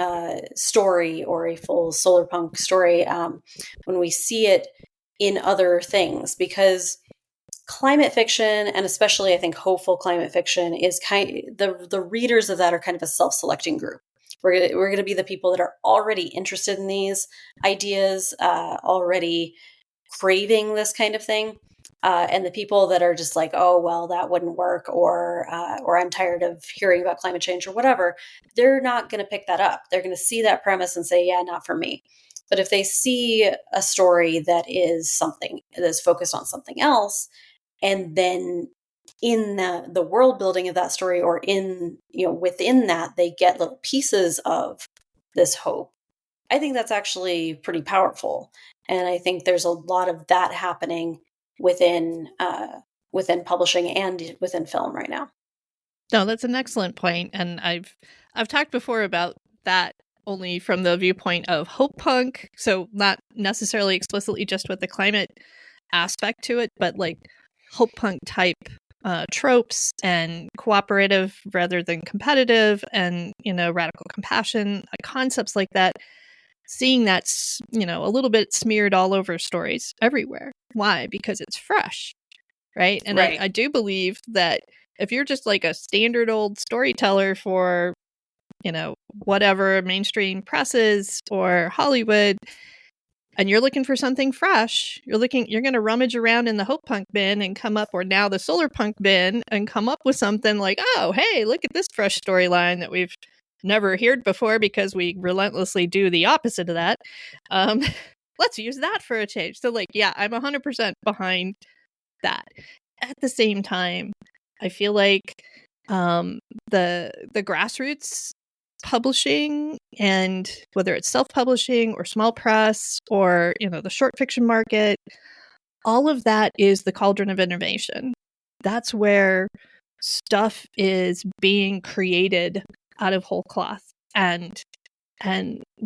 story or a full solarpunk story when we see it in other things, because climate fiction, and especially I think hopeful climate fiction, is the readers of that are kind of a self-selecting group. We're going to be the people that are already interested in these ideas, already craving this kind of thing. And the people that are just like, oh, well, that wouldn't work, or I'm tired of hearing about climate change or whatever, they're not going to pick that up. They're going to see that premise and say, yeah, not for me. But if they see a story that is something that's focused on something else, and then in the world building of that story, or in, within that, they get little pieces of this hope, I think that's actually pretty powerful. And I think there's a lot of that happening within publishing and within film right now. No, that's an excellent point. And I've talked before about that only from the viewpoint of hope punk. So not necessarily explicitly just with the climate aspect to it, but like hope punk type tropes and cooperative rather than competitive, and, radical compassion, concepts like that. Seeing that, a little bit smeared all over stories everywhere. Why? Because it's fresh, right? And right. I do believe that if you're just like a standard old storyteller for, whatever mainstream presses or Hollywood, and you're looking for something fresh, you're going to rummage around in the hope punk bin and come up, or now the solar punk bin, and come up with something like, oh, hey, look at this fresh storyline that we've never heard before because we relentlessly do the opposite of that. Let's use that for a change. So like, yeah, I'm 100% behind that. At the same time, I feel like the grassroots publishing, and whether it's self-publishing or small press or, you know, the short fiction market, all of that is the cauldron of innovation. That's where stuff is being created out of whole cloth, and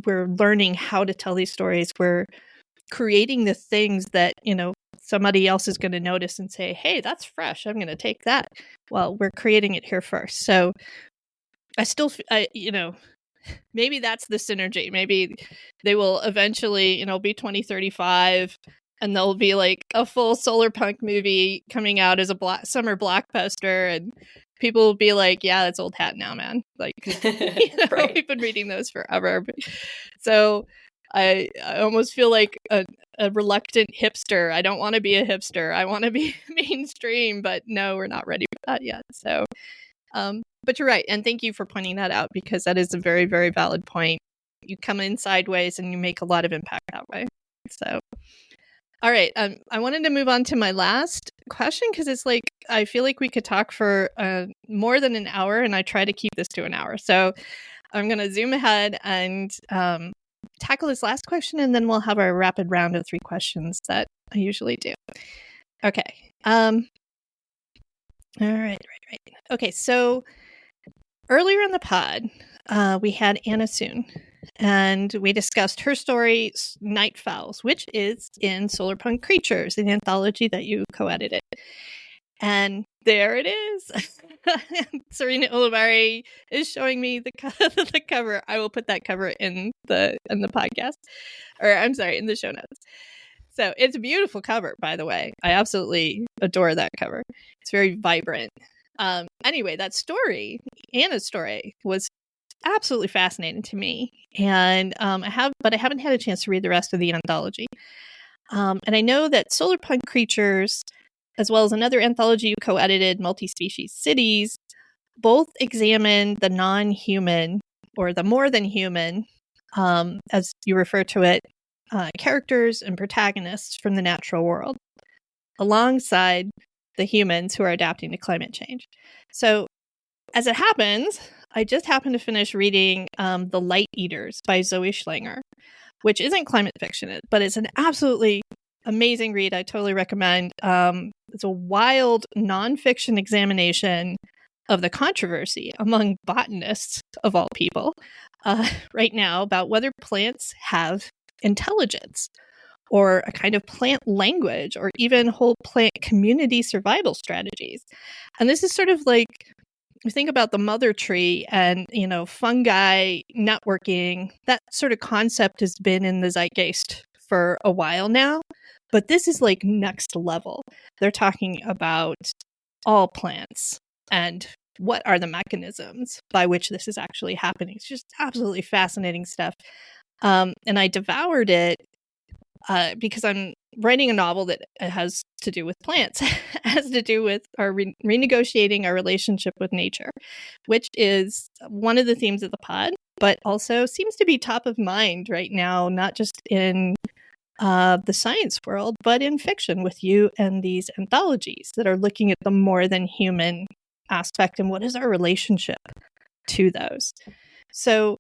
we're learning how to tell these stories. We're creating the things that, you know, somebody else is going to notice and say, hey, that's fresh, I'm going to take that. Well, we're creating it here first. So I still, you know, maybe that's the synergy. Maybe they will eventually, you know, be 2035 and there'll be like a full solar punk movie coming out as a summer blockbuster, and people will be like, yeah, that's old hat now, man. Like, you know, right. We've been reading those forever. So I almost feel like a reluctant hipster. I don't want to be a hipster. I want to be mainstream, but no, we're not ready for that yet. So, but you're right. And thank you for pointing that out, because that is a very, very valid point. You come in sideways and you make a lot of impact that way. So, all right. I wanted to move on to my last question, because it's like, I feel like we could talk for more than an hour, and I try to keep this to an hour. So I'm going to zoom ahead and tackle this last question, and then we'll have our rapid round of 3 questions that I usually do. Okay. All right. Okay, so earlier in the pod, we had Anna Soon, and we discussed her story, Night Fowls, which is in Solarpunk Creatures, an anthology that you co-edited. And there it is. Sarena Ulibarri is showing me the cover. I will put that cover in the podcast, or I'm sorry, in the show notes. So it's a beautiful cover, by the way. I absolutely adore that cover. It's very vibrant. Anyway, that story, Anna's story, was absolutely fascinating to me, and I haven't had a chance to read the rest of the anthology. And I know that Solarpunk Creatures, as well as another anthology you co-edited, Multi-Species Cities, both examine the non-human, or the more than human, as you refer to it, characters and protagonists from the natural world, alongside the humans who are adapting to climate change. So, as it happens, I just happened to finish reading The Light Eaters by Zoe Schlanger, which isn't climate fiction, but it's an absolutely amazing read. I totally recommend. It's a wild nonfiction examination of the controversy among botanists, of all people, right now about whether plants have intelligence, or a kind of plant language, or even whole plant community survival strategies. And this is sort of like, we think about the mother tree and, you know, fungi networking. That sort of concept has been in the zeitgeist for a while now, but this is like next level. They're talking about all plants and what are the mechanisms by which this is actually happening. It's just absolutely fascinating stuff. And I devoured it because I'm writing a novel that has to do with plants, has to do with our renegotiating our relationship with nature, which is one of the themes of the pod, but also seems to be top of mind right now, not just in the science world, but in fiction, with you and these anthologies that are looking at the more than human aspect and what is our relationship to those. So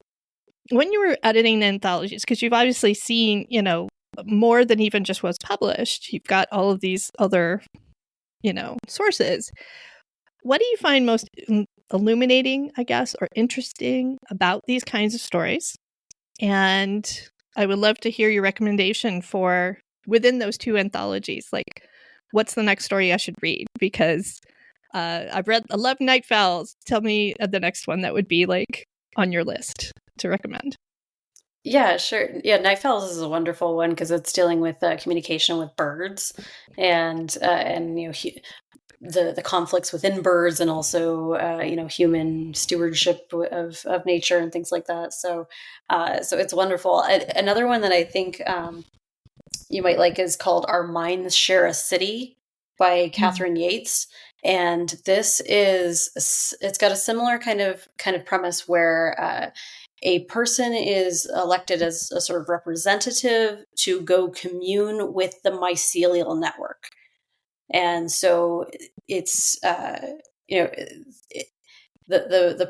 when you were editing the anthologies, because you've obviously seen, you know, more than even just what's published, you've got all of these other, you know, sources. What do you find most illuminating, I guess, or interesting about these kinds of stories? And I would love to hear your recommendation for within those 2 anthologies. Like, what's the next story I should read? Because I love Night Fowls. Tell me the next one that would be like on your list to recommend. Yeah, sure. Yeah, Night Fowls is a wonderful one because it's dealing with communication with birds, and you know, the conflicts within birds, and also you know, human stewardship of nature and things like that. So it's wonderful. Another one that I think you might like is called Our Minds Share a City. by Catherine Yates. And this it's got a similar kind of premise where a person is elected as a sort of representative to go commune with the mycelial network. And so it's, the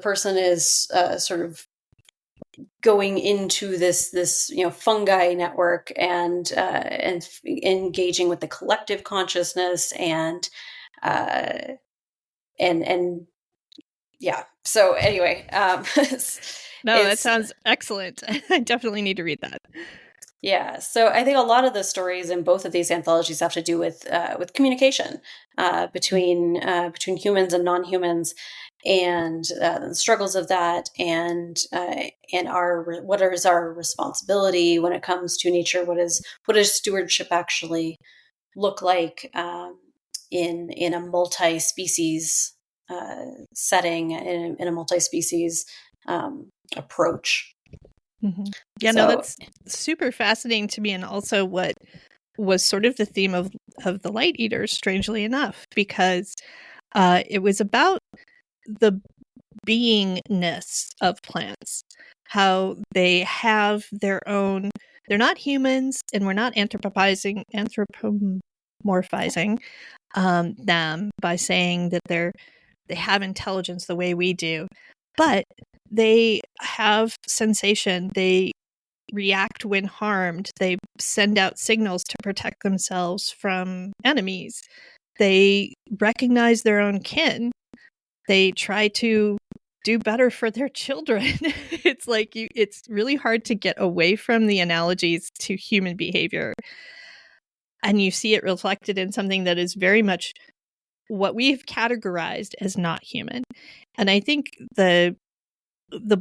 person is sort of going into this fungi network and engaging with the collective consciousness and yeah. So anyway, no, that sounds excellent. I definitely need to read that. Yeah, so I think a lot of the stories in both of these anthologies have to do with communication between humans and non-humans, and the struggles of that, and what is our responsibility when it comes to nature? What does stewardship actually look like in a multi-species setting, in a multi-species approach? Mm-hmm. Yeah, no, that's super fascinating to me, and also what was sort of the theme of the Light Eaters, strangely enough, because it was about the beingness of plants, how they have their own. They're not humans, and we're not anthropomorphizing them by saying that they have intelligence the way we do, but they have sensation. They react when harmed. They send out signals to protect themselves from enemies. They recognize their own kin. They try to do better for their children. It's like it's really hard to get away from the analogies to human behavior. And you see it reflected in something that is very much what we've categorized as not human. And I think the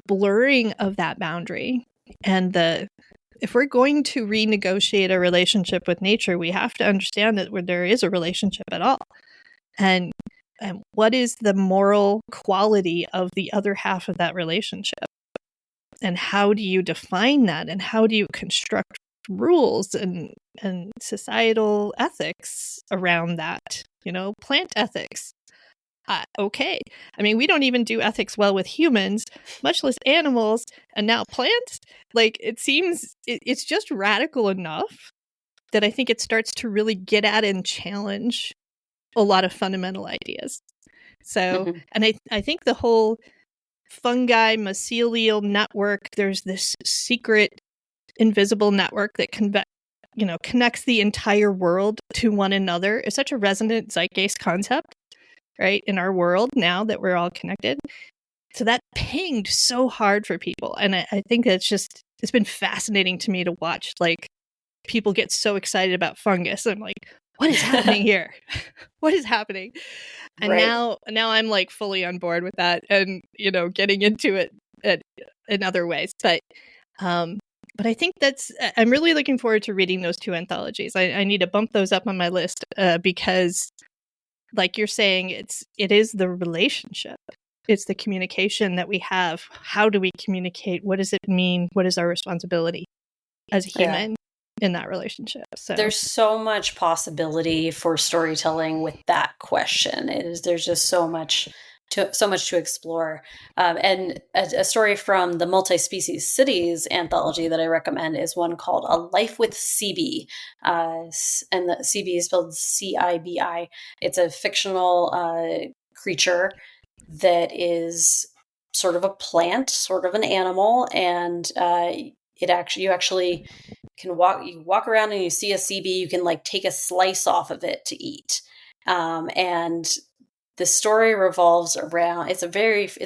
blurring of that boundary, and if we're going to renegotiate a relationship with nature, we have to understand that there is a relationship at all. And what is the moral quality of the other half of that relationship? And how do you define that? And how do you construct rules and societal ethics around that? Plant ethics. Okay. I mean, we don't even do ethics well with humans, much less animals, and now plants. Like, it seems it's just radical enough that I think it starts to really get at and challenge a lot of fundamental ideas. So, and I think the whole fungi mycelial network, there's this secret invisible network that connects the entire world to one another, is such a resonant zeitgeist concept, right, in our world now that we're all connected. So that pinged so hard for people. And I think it's been fascinating to me to watch, like, people get so excited about fungus. I'm like, what is happening here? What is happening? And now I'm like fully on board with that, and getting into it in other ways. But I think I'm really looking forward to reading those two anthologies. I need to bump those up on my list because, like you're saying, it is the relationship. It's the communication that we have. How do we communicate? What does it mean? What is our responsibility as a human in that relationship? So there's so much possibility for storytelling with that question. There's just so much to explore. And a story from the Multi-Species Cities anthology that I recommend is one called A Life with CB. And the CB is spelled CIBI. It's a fictional creature that is sort of a plant, sort of an animal, and you actually can walk around and you see a CB, you can like take a slice off of it to eat. And the story revolves around, it's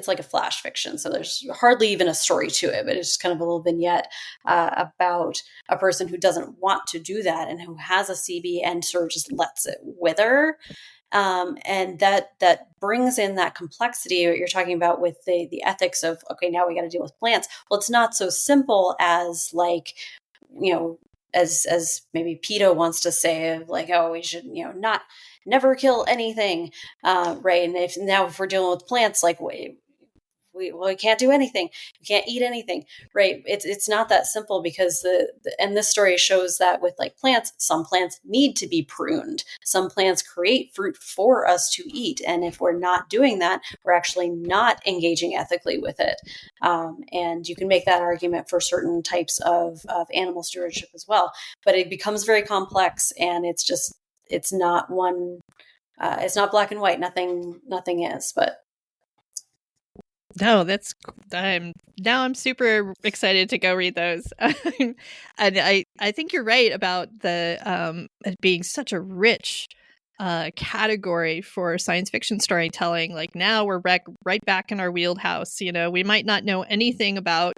like a flash fiction. So there's hardly even a story to it, but it's just kind of a little vignette about a person who doesn't want to do that and who has a CB and sort of just lets it wither. And that brings in that complexity what you're talking about with the ethics of, okay, now we got to deal with plants. Well, it's not so simple as like, as maybe PETA wants to say, of like, oh, we should, not never kill anything, right? And if we're dealing with plants, like, we can't do anything. We can't eat anything, right? It's not that simple, because and this story shows that with like plants, some plants need to be pruned. Some plants create fruit for us to eat. And if we're not doing that, we're actually not engaging ethically with it. And you can make that argument for certain types of animal stewardship as well. But it becomes very complex, and it's not one, it's not black and white. Nothing is, but. No, I'm super excited to go read those. And I think you're right about the it being such a rich category for science fiction storytelling. Like now we're right back in our wheelhouse. We might not know anything about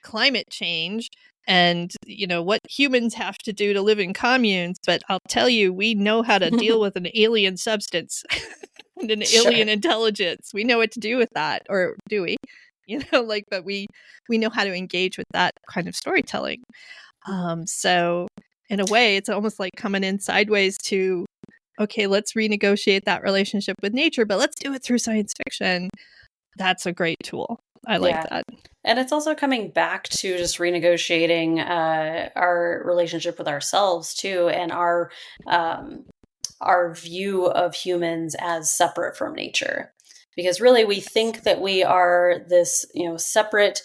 climate change and what humans have to do to live in communes, but I'll tell you, we know how to deal with an alien substance. And an alien intelligence. We know what to do with that, or do we? But we know how to engage with that kind of storytelling. So in a way, it's almost like coming in sideways to, okay, let's renegotiate that relationship with nature, but let's do it through science fiction. That's a great tool. I like that. And it's also coming back to just renegotiating our relationship with ourselves too, and our view of humans as separate from nature. Because really we think that we are this, separate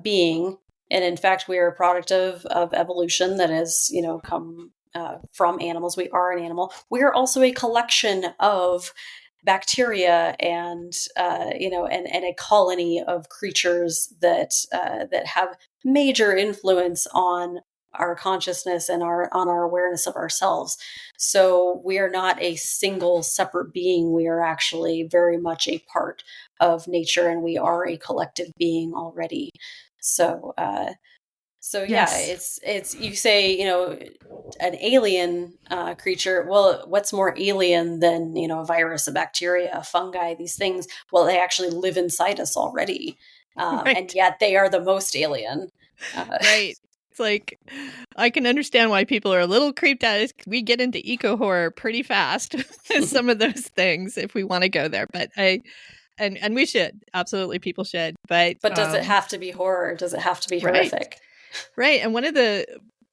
being. And in fact, we are a product of evolution that has, come from animals. We are an animal. We are also a collection of bacteria and a colony of creatures that have major influence on our consciousness and on our awareness of ourselves. So we are not a single separate being. We are actually very much a part of nature, and we are a collective being already. So Yes. it's you say, an alien creature. Well, what's more alien than, a virus, a bacteria, a fungi, these things? Well, they actually live inside us already. Right. And yet they are the most alien. Right. It's like, I can understand why people are a little creeped out. We get into eco horror pretty fast with some of those things if we want to go there. But and we should, absolutely, people should. But does it have to be horror? Does it have to be horrific? Right. And one of the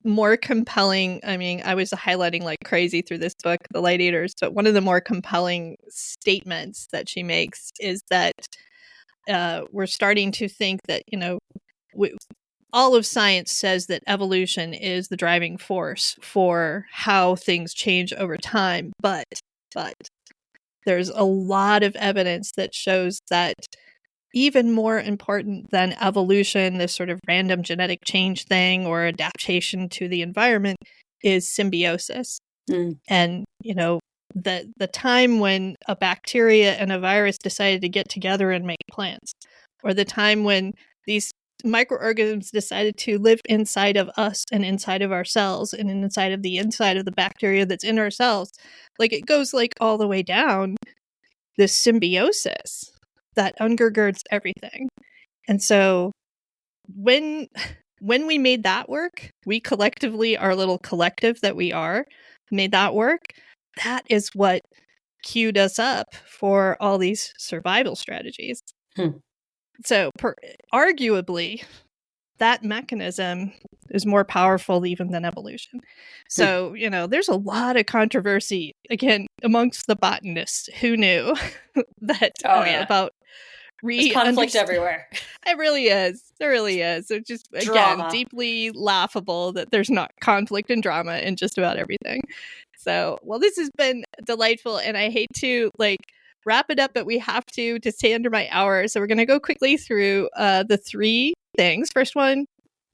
more compelling, I was highlighting like crazy through this book, The Light Eaters, but one of the more compelling statements that she makes is that we're starting to think that, all of science says that evolution is the driving force for how things change over time. But there's a lot of evidence that shows that even more important than evolution, this sort of random genetic change thing or adaptation to the environment, is symbiosis. And, the time when a bacteria and a virus decided to get together and make plants, or the time when these microorganisms decided to live inside of us and inside of our cells and inside of the bacteria that's in our cells, like it goes like all the way down this symbiosis that undergirds everything. And so when we made that work, we collectively, our little collective that we are, made that work, that is what queued us up for all these survival strategies. So arguably, that mechanism is more powerful even than evolution. So, there's a lot of controversy, again, amongst the botanists. Who knew that about there's conflict everywhere. It really is. There really is. So just, again, deeply laughable that there's not conflict and drama in just about everything. So, well, this has been delightful, and I hate to wrap it up, but we have to stay under my hour. So we're going to go quickly through the three things. First one,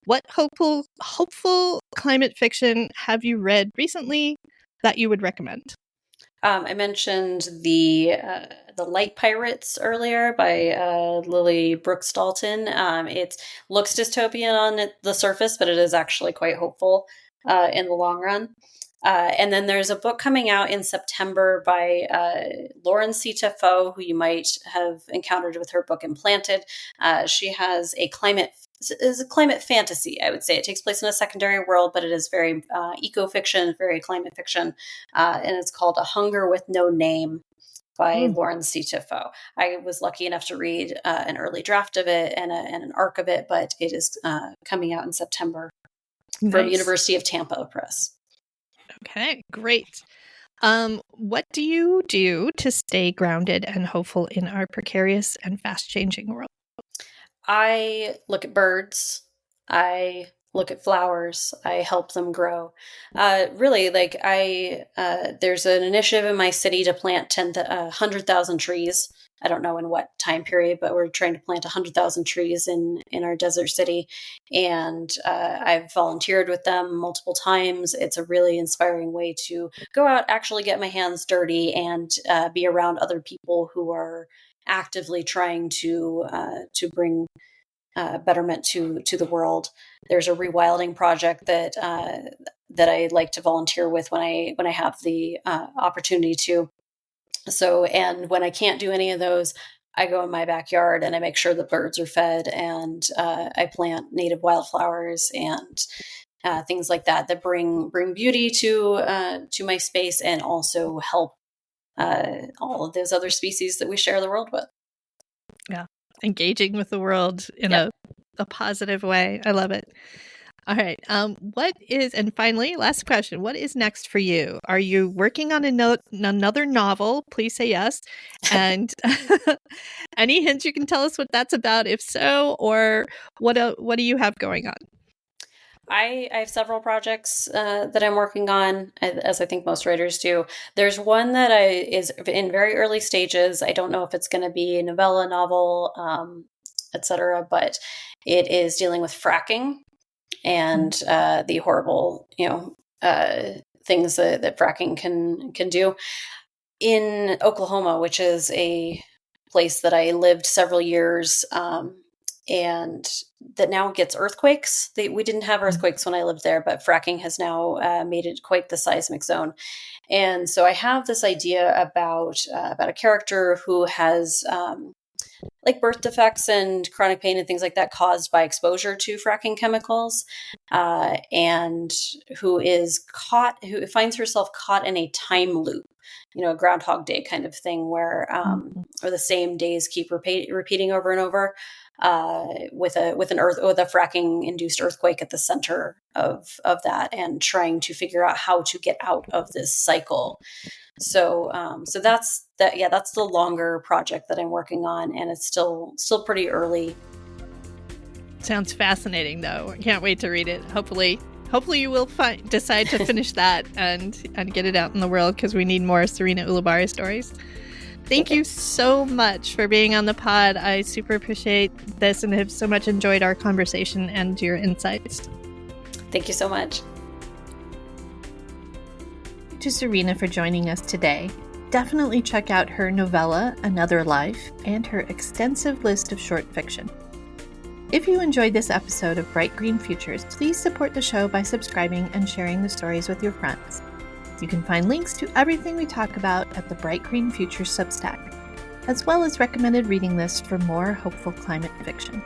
what hopeful climate fiction have you read recently that you would recommend? I mentioned the Light Pirates earlier by Lily Brooks Dalton. It looks dystopian on the surface, but it is actually quite hopeful in the long run. And then there's a book coming out in September by Lauren C. Defoe, who you might have encountered with her book Implanted. She has a climate fantasy, I would say. It takes place in a secondary world, but it is very eco-fiction, very climate fiction. And it's called A Hunger with No Name. by Lauren C. Tiffo. I was lucky enough to read an early draft of it and an arc of it, but it is coming out in September from University of Tampa Press. Okay, great. What do you do to stay grounded and hopeful in our precarious and fast-changing world? I look at birds. I look at flowers. I help them grow. Really, like there's an initiative in my city to plant 100,000 trees. I don't know in what time period, but we're trying to plant 100,000 trees in our desert city. And I've volunteered with them multiple times. It's a really inspiring way to go out, actually get my hands dirty, and be around other people who are actively trying to bring betterment to the world. There's a rewilding project that I like to volunteer with when I have the opportunity to. So, and when I can't do any of those, I go in my backyard and I make sure the birds are fed, and I plant native wildflowers and things like that bring beauty to my space, and also help all of those other species that we share the world with. Yeah, engaging with the world in a positive way. I love it. All right. And finally, last question. What is next for you? Are you working on another novel? Please say yes. And any hints you can tell us what that's about, if so, or what do you have going on? I have several projects that I'm working on, as I think most writers do. There's one that is in very early stages. I don't know if it's going to be a novella, novel, etc., but it is dealing with fracking and the horrible, things that fracking can do in Oklahoma, which is a place that I lived several years, and that now gets earthquakes. We didn't have earthquakes when I lived there, but fracking has now made it quite the seismic zone. And so I have this idea about a character who has like birth defects and chronic pain and things like that caused by exposure to fracking chemicals, and who finds herself caught in a time loop, a Groundhog Day kind of thing where the same days keep repeating over and over, with a fracking induced earthquake at the center of that, and trying to figure out how to get out of this cycle. So that's that. Yeah, that's the longer project that I'm working on, and it's still pretty early. Sounds fascinating, though. I can't wait to read it. Hopefully you will decide to finish that and get it out in the world, because we need more Sarena Ulibarri stories. Thank you so much for being on the pod. I super appreciate this and have so much enjoyed our conversation and your insights. Thank you so much. To Sarena for joining us today. Definitely check out her novella, Another Life, and her extensive list of short fiction. If you enjoyed this episode of Bright Green Futures, please support the show by subscribing and sharing the stories with your friends. You can find links to everything we talk about at the Bright Green Futures Substack, as well as recommended reading lists for more hopeful climate fiction.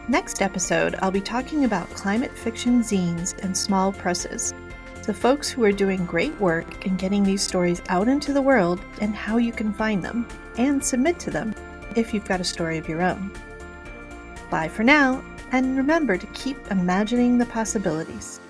Next episode, I'll be talking about climate fiction zines and small presses, the folks who are doing great work in getting these stories out into the world, and how you can find them and submit to them if you've got a story of your own. Bye for now, and remember to keep imagining the possibilities.